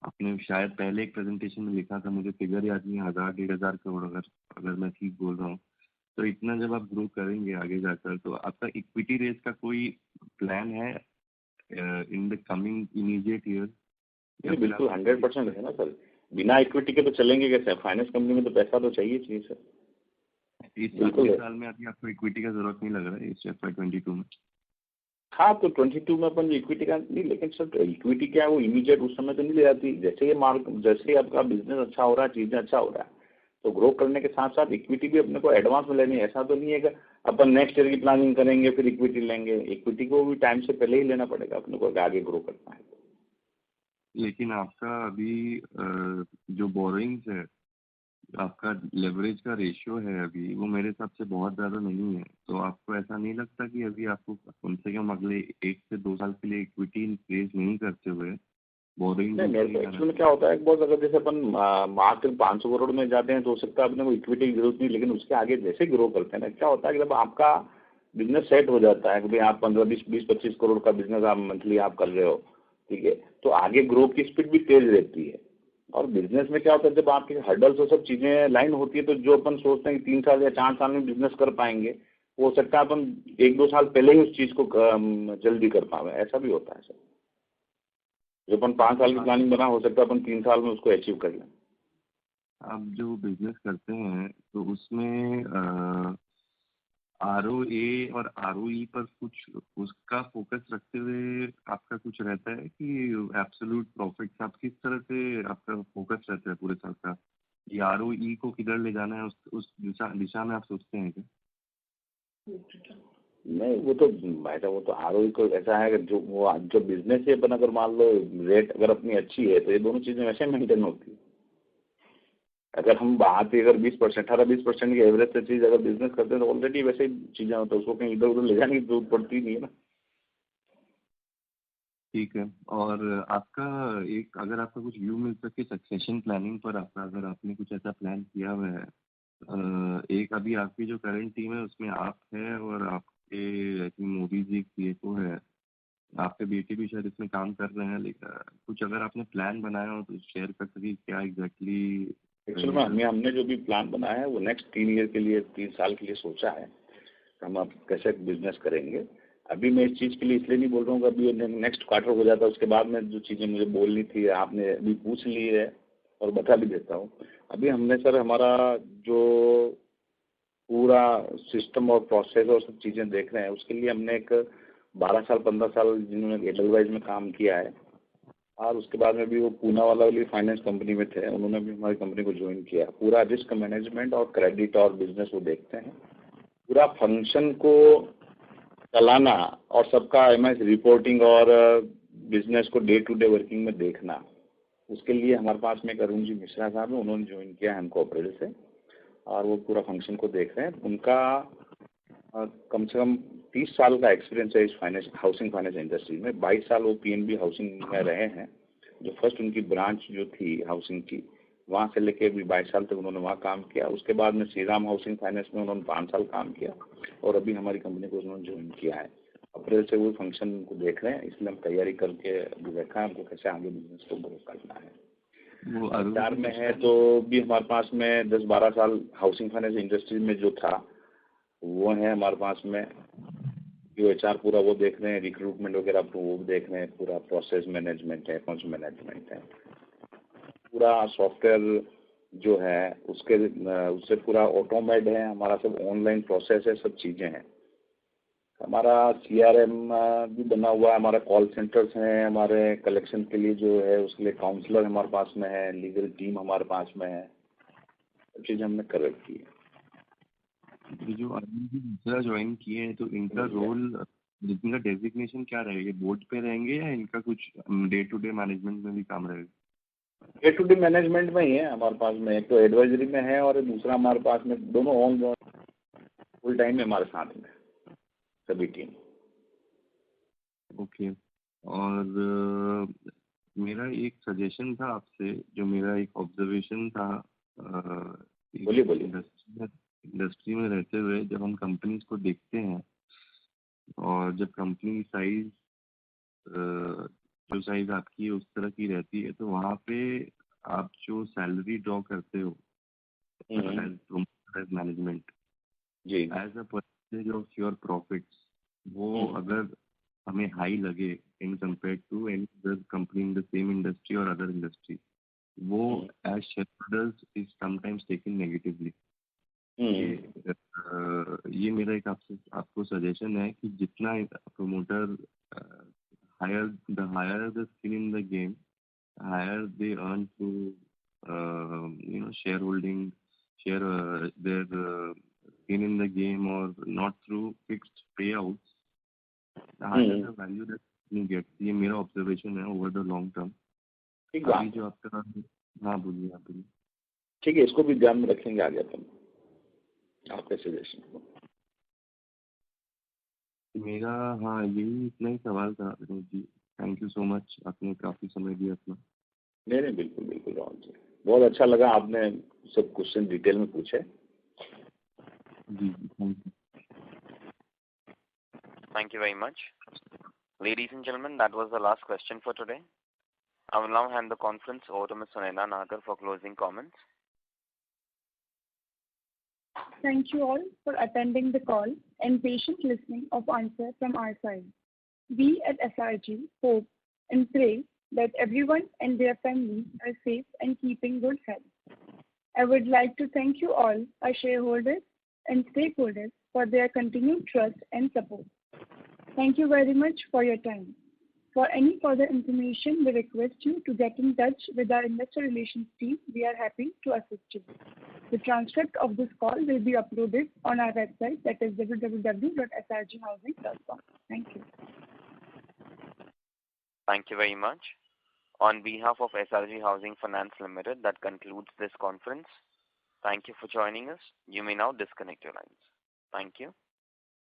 आपने शायद पहले एक प्रेजेंटेशन में लिखा था, मुझे फिगर याद नहीं, 1000-1500 करोड़, अगर मैं ठीक बोल रहा हूँ। तो इतना जब आप ग्रो करेंगे आगे जाकर, तो आपका इक्विटी रेस का कोई प्लान है in the coming immediate year? बिल्कुल 100% है ना सर। बिना इक्विटी के तो चलेंगे कैसे? फाइनेंस कंपनी में तो पैसा तो चाहिए सर। इस साल में अभी आपको इक्विटी का जरूरत नहीं लग रहा है इस FY22 में? हाँ, तो 22 में अपन इक्विटी का नहीं, लेकिन सर इक्विटी क्या है वो इमीडिएट उस समय तो नहीं ले जाती। जैसे ही आपका बिजनेस अच्छा हो रहा है, चीज़ें अच्छा हो रहा है, तो ग्रो करने के साथ साथ इक्विटी भी अपने को एडवांस में लेनी है। ऐसा तो नहीं है कि अपन नेक्स्ट ईयर की प्लानिंग करेंगे फिर इक्विटी लेंगे। इक्विटी को भी टाइम से पहले ही लेना पड़ेगा अपने को आगे ग्रो करना है। लेकिन आपका अभी जो बोरोइंग्स है, आपका लेवरेज का रेशियो है अभी, वो मेरे हिसाब से बहुत ज़्यादा नहीं है। तो आपको ऐसा नहीं लगता कि अभी आपको कम से कम अगले 1 से 2 साल के लिए इक्विटी रेज नहीं करते हुए बोरिंग? एक्चुअली क्या होता है, बहुत अगर जैसे अपन मार्केट 500 करोड़ में जाते हैं तो हो सकता है अपने को इक्विटी की जरूरत नहीं, लेकिन उसके आगे जैसे ग्रो करते हैं ना, क्या होता है कि जब आपका बिजनेस सेट हो जाता है कि भाई आप 15-20-25 करोड़ का बिजनेस आप मंथली आप कर रहे हो, ठीक है, तो आगे ग्रो की स्पीड भी तेज रहती है। और बिजनेस में क्या होता है, जब आपके हर्डल्स और सब चीज़ें लाइन होती है, तो जो अपन सोचते हैं कि 3 साल या 4 साल में बिजनेस कर पाएंगे, हो सकता है अपन 1-2 साल पहले ही उस चीज़ को जल्दी कर पाए। ऐसा भी होता है सर। जो अपन 5 साल की प्लानिंग बना, हो सकता है अपन 3 साल में उसको अचीव कर लें। आप जो बिजनेस करते हैं तो उसमें ROA और ROE पर कुछ उसका फोकस रखते हुए आपका कुछ रहता है कि एब्सोल्यूट प्रॉफिट्स, आप किस तरह से आपका फोकस रहता है पूरे साल का? ये ROE को किधर ले जाना है, उस दिशा में आप सोचते हैं क्या? नहीं, वो तो भाई वो तो ROE को ऐसा है कि जो बिजनेस है अपन अगर मान लो रेट अगर अपनी अच्छी है तो ये दोनों चीज़ें वैसे मेंटेन होती है। अगर हम बात अगर 20%, 18-20% की एवरेज से चीज़ अगर बिजनेस करते हैं तो ऑलरेडी वैसे ही चीज़ें होता है, उसको कहीं इधर उधर ले जाने की जरूरत पड़ती नहीं है ना। ठीक है। और आपका एक, अगर आपका कुछ व्यू मिल सके सक्सेशन प्लानिंग पर, आपका अगर आपने कुछ ऐसा प्लान किया हुआ है। एक अभी आपकी जो करंट टीम है उसमें आप हैं और आपके I think Modi ji CFO है, आपके बेटे भी शायद इसमें काम कर रहे हैं, लेकिन कुछ अगर आपने प्लान बनाया हो तो शेयर कर सके क्या एग्जैक्टली। एक्चुअल में हमने जो भी प्लान बनाया है वो नेक्स्ट 3 ईयर के लिए, 3 साल के लिए सोचा है हम अब कैसे बिजनेस करेंगे। अभी मैं इस चीज़ के लिए इसलिए नहीं बोल रहा हूँ कि अभी नेक्स्ट क्वार्टर हो जाता है उसके बाद में जो चीज़ें मुझे बोलनी थी आपने अभी पूछ ली है और बता भी देता हूँ। अभी हमने सर हमारा जो पूरा सिस्टम और प्रोसेस और सब चीज़ें देख रहे हैं, उसके लिए हमने एक 12 साल 15 साल जिन्होंने एडलवाइज में काम किया है और उसके बाद में भी वो पूना वाला वाली फाइनेंस कंपनी में थे, उन्होंने भी हमारी कंपनी को ज्वाइन किया। पूरा रिस्क मैनेजमेंट और क्रेडिट और बिजनेस वो देखते हैं, पूरा फंक्शन को चलाना और सबका एमएस रिपोर्टिंग और बिजनेस को डे टू डे वर्किंग में देखना। उसके लिए हमारे पास में एक अरुण जी मिश्रा साहब है, उन्होंने ज्वाइन किया है हमको अप्रैल से और वो पूरा फंक्शन को देख रहे हैं। उनका कम से कम 30 साल का एक्सपीरियंस है इस फाइनेंस हाउसिंग फाइनेंस इंडस्ट्री में। 22 साल वो पीएनबी हाउसिंग में रहे हैं, जो फर्स्ट उनकी ब्रांच जो थी हाउसिंग की, वहाँ से लेके अभी 22 साल तक उन्होंने वहाँ काम किया। उसके बाद में श्री राम हाउसिंग फाइनेंस में उन्होंने 5 साल काम किया और अभी हमारी कंपनी को उन्होंने ज्वाइन किया है। अप्रैल से वो फंक्शन को देख रहे हैं, इसलिए हम तैयारी करके अभी देखा है हमको कैसे आगे बिजनेस को ग्रो करना है। वो अवतार में है तो भी हमारे पास में 10-12 साल हाउसिंग फाइनेंस इंडस्ट्री में जो था वो है हमारे पास में। जो एचआर पूरा वो देख रहे हैं, रिक्रूटमेंट वगैरह वो देख रहे हैं, पूरा प्रोसेस मैनेजमेंट है, अकाउंट्स मैनेजमेंट है, पूरा सॉफ्टवेयर जो है उससे पूरा ऑटोमेट है, हमारा सब ऑनलाइन प्रोसेस है, सब चीज़ें हैं। हमारा सीआरएम भी बना हुआ है, हमारा कॉल सेंटर्स हैं, हमारे कलेक्शन के लिए जो है उसके लिए काउंसलर हमारे पास में है, लीगल टीम हमारे पास में है, सब चीज़ें हमने कर रखी है। ये जो अरुण जी दूसरा ज्वाइन किए हैं तो इनका रोल, इनका डेजिग्नेशन क्या रहेगा, बोर्ड पे रहेंगे या इनका कुछ डे टू डे मैनेजमेंट में भी काम रहेगा? डे टू डे मैनेजमेंट में ही है हमारे पास में, एक तो एडवाइजरी में है और दूसरा हमारे पास में दोनों ऑन फुल टाइम में हमारे साथ में सभी टीम। ओके। और मेरा एक सजेशन था आपसे, जो मेरा एक ऑब्जर्वेशन था, बोलिए। इंडस्ट्री में रहते हुए जब हम कंपनीज को देखते हैं और जब कंपनी साइज जो साइज आपकी उस तरह की रहती है, तो वहाँ पे आप जो सैलरी ड्रॉ करते हो एज मैनेजमेंट जी, as a percentage of your profits, वो अगर हमें हाई लगे in compare to any other company in the same industry और अदर इंडस्ट्री, वो as shareholders is sometimes taken negatively. ये मेरा एक आपको सजेशन है कि जितना promoter higher the skin in the game, higher they earn through shareholding, their skin in the game, or not through fixed payouts, the higher the value that you get. ये मेरा observation है over the long term. अभी जो आपका, हाँ बोलिए आप बोलिए। ठीक है, इसको भी ध्यान में रखेंगे आगे अपन आपके सजेशन को। मेरा हाँ यही इतना ही सवाल था Vinod ji, thank you so much, आपने काफ़ी समय दिया अपना। नहीं बिल्कुल राहुल जी, बहुत अच्छा लगा आपने सब क्वेश्चन डिटेल में पूछे। जी thank you. Thank you very much. Ladies and gentlemen, that was the last question for today. I will now hand the conference over to Ms. Sunela Nagar for closing comments. Thank you all for attending the call and patient listening of answers from our side. We at SRG hope and pray that everyone and their families are safe and keeping good health. I would like to thank you all, our shareholders and stakeholders, for their continued trust and support. Thank you very much for your time. For any further information, we request you to get in touch with our investor relations team. We are happy to assist you. The transcript of this call will be uploaded on our website, that is www.srghousing.com. Thank you. Thank you very much. On behalf of SRG Housing Finance Limited, that concludes this conference. Thank you for joining us. You may now disconnect your lines. Thank you.